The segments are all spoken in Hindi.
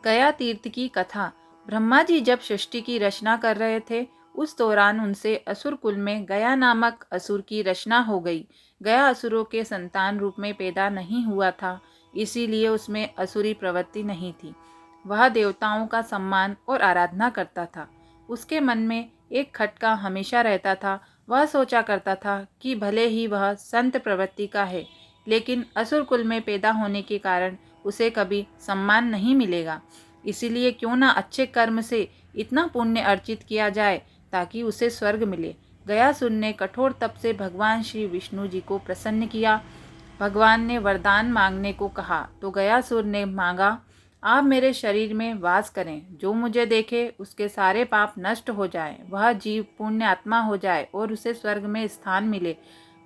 गया तीर्थ की कथा। ब्रह्मा जी जब सृष्टि की रचना कर रहे थे, उस दौरान उनसे असुर कुल में गया नामक असुर की रचना हो गई। गया असुरों के संतान रूप में पैदा नहीं हुआ था, इसीलिए उसमें असुरी प्रवृत्ति नहीं थी। वह देवताओं का सम्मान और आराधना करता था। उसके मन में एक खटका हमेशा रहता था। वह सोचा करता था कि भले ही वह संत प्रवृत्ति का है, लेकिन असुर कुल में पैदा होने के कारण उसे कभी सम्मान नहीं मिलेगा। इसीलिए क्यों ना अच्छे कर्म से इतना पुण्य अर्जित किया जाए ताकि उसे स्वर्ग मिले। गयासुर ने कठोर तप से भगवान श्री विष्णु जी को प्रसन्न किया। भगवान ने वरदान मांगने को कहा तो गयासुर ने मांगा, आप मेरे शरीर में वास करें। जो मुझे देखे उसके सारे पाप नष्ट हो जाएं, वह जीव पुण्य आत्मा हो जाए और उसे स्वर्ग में स्थान मिले।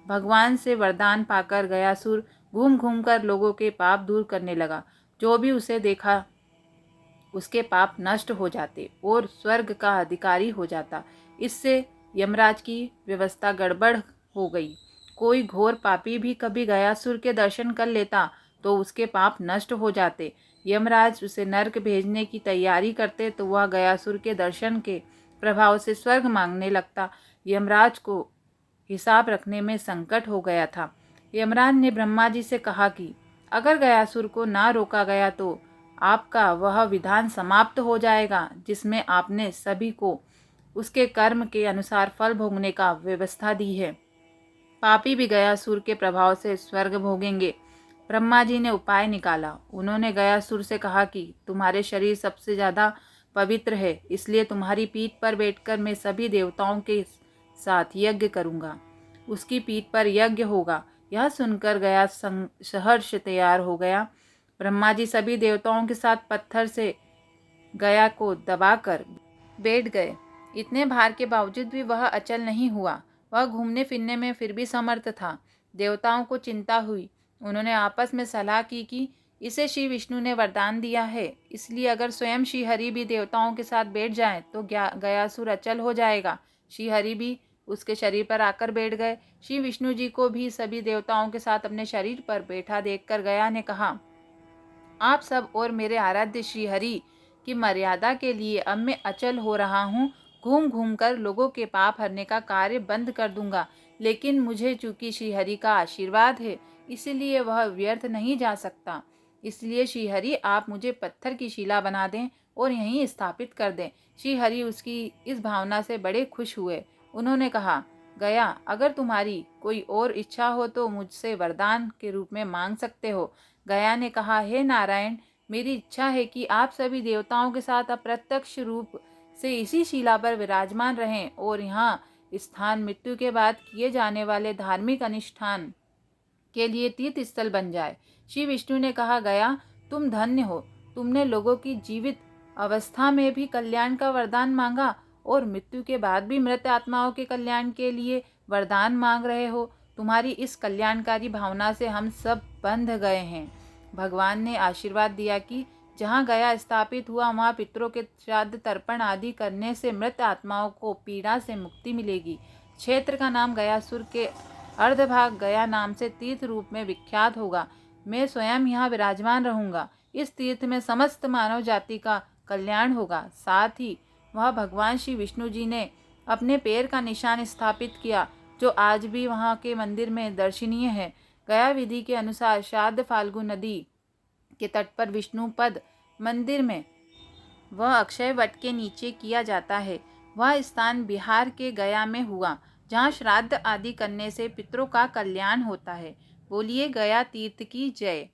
भगवान से वरदान पाकर गयासुर घूम घूम कर लोगों के पाप दूर करने लगा। जो भी उसे देखा उसके पाप नष्ट हो जाते और स्वर्ग का अधिकारी हो जाता। इससे यमराज की व्यवस्था गड़बड़ हो गई। कोई घोर पापी भी कभी गयासुर के दर्शन कर लेता तो उसके पाप नष्ट हो जाते। यमराज उसे नर्क भेजने की तैयारी करते तो वह गयासुर के दर्शन के प्रभाव से स्वर्ग मांगने लगता। यमराज को हिसाब रखने में संकट हो गया था। यमराज ने ब्रह्मा जी से कहा कि अगर गयासुर को ना रोका गया तो आपका वह विधान समाप्त हो जाएगा जिसमें आपने सभी को उसके कर्म के अनुसार फल भोगने का व्यवस्था दी है। पापी भी गयासुर के प्रभाव से स्वर्ग भोगेंगे। ब्रह्मा जी ने उपाय निकाला। उन्होंने गयासुर से कहा कि तुम्हारे शरीर सबसे ज़्यादा पवित्र है, इसलिए तुम्हारी पीठ पर बैठकर मैं सभी देवताओं के साथ यज्ञ करूंगा। उसकी पीठ पर यज्ञ होगा। यह सुनकर गया सहर्ष तैयार हो गया। ब्रह्मा जी सभी देवताओं के साथ पत्थर से गया को दबाकर बैठ गए। इतने भार के बावजूद भी वह अचल नहीं हुआ। वह घूमने फिरने में फिर भी समर्थ था। देवताओं को चिंता हुई। उन्होंने आपस में सलाह की कि इसे श्री विष्णु ने वरदान दिया है, इसलिए अगर स्वयं श्री हरि भी देवताओं के साथ बैठ जाएं तो गयासुर अचल हो जाएगा। श्री हरि भी उसके शरीर पर आकर बैठ गए। श्री विष्णु जी को भी सभी देवताओं के साथ अपने शरीर पर बैठा देखकर गया ने कहा, आप सब और मेरे आराध्य श्री हरि की मर्यादा के लिए अब मैं अचल हो रहा हूँ। घूम घूम कर लोगों के पाप हरने का कार्य बंद कर दूंगा, लेकिन मुझे चूंकि श्री हरि का आशीर्वाद है इसलिए वह व्यर्थ नहीं जा सकता। इसलिए श्री हरि आप मुझे पत्थर की शिला बना दें और यहीं स्थापित कर दें। श्री हरि उसकी इस भावना से बड़े खुश हुए। उन्होंने कहा, गया अगर तुम्हारी कोई और इच्छा हो तो मुझसे वरदान के रूप में मांग सकते हो। गया ने कहा, हे नारायण, मेरी इच्छा है कि आप सभी देवताओं के साथ अप्रत्यक्ष रूप से इसी शिला पर विराजमान रहें और यहाँ स्थान मृत्यु के बाद किए जाने वाले धार्मिक अनुष्ठान के लिए तीर्थ स्थल बन जाए। श्री विष्णु ने कहा, गया तुम धन्य हो। तुमने लोगों की जीवित अवस्था में भी कल्याण का वरदान मांगा और मृत्यु के बाद भी मृत आत्माओं के कल्याण के लिए वरदान मांग रहे हो। तुम्हारी इस कल्याणकारी भावना से हम सब बंध गए हैं। भगवान ने आशीर्वाद दिया कि जहाँ गया स्थापित हुआ वहाँ पितरों के श्राद्ध तर्पण आदि करने से मृत आत्माओं को पीड़ा से मुक्ति मिलेगी। क्षेत्र का नाम गयासुर के अर्धभाग गया नाम से तीर्थ रूप में विख्यात होगा। मैं स्वयं यहाँ विराजमान रहूंगा। इस तीर्थ में समस्त मानव जाति का कल्याण होगा। साथ ही वह भगवान श्री विष्णु जी ने अपने पैर का निशान स्थापित किया, जो आज भी वहाँ के मंदिर में दर्शनीय है। गया विधि के अनुसार श्राद्ध फाल्गु नदी के तट पर विष्णु पद मंदिर में वह अक्षय वट के नीचे किया जाता है। वह स्थान बिहार के गया में हुआ, जहाँ श्राद्ध आदि करने से पितरों का कल्याण होता है। बोलिए गया तीर्थ की जय।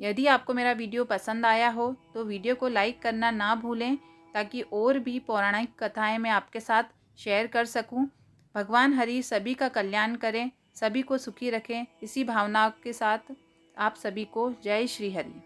यदि आपको मेरा वीडियो पसंद आया हो तो वीडियो को लाइक करना ना भूलें, ताकि और भी पौराणिक कथाएं मैं आपके साथ शेयर कर सकूं। भगवान हरि सभी का कल्याण करें, सभी को सुखी रखें। इसी भावना के साथ आप सभी को जय श्री हरि।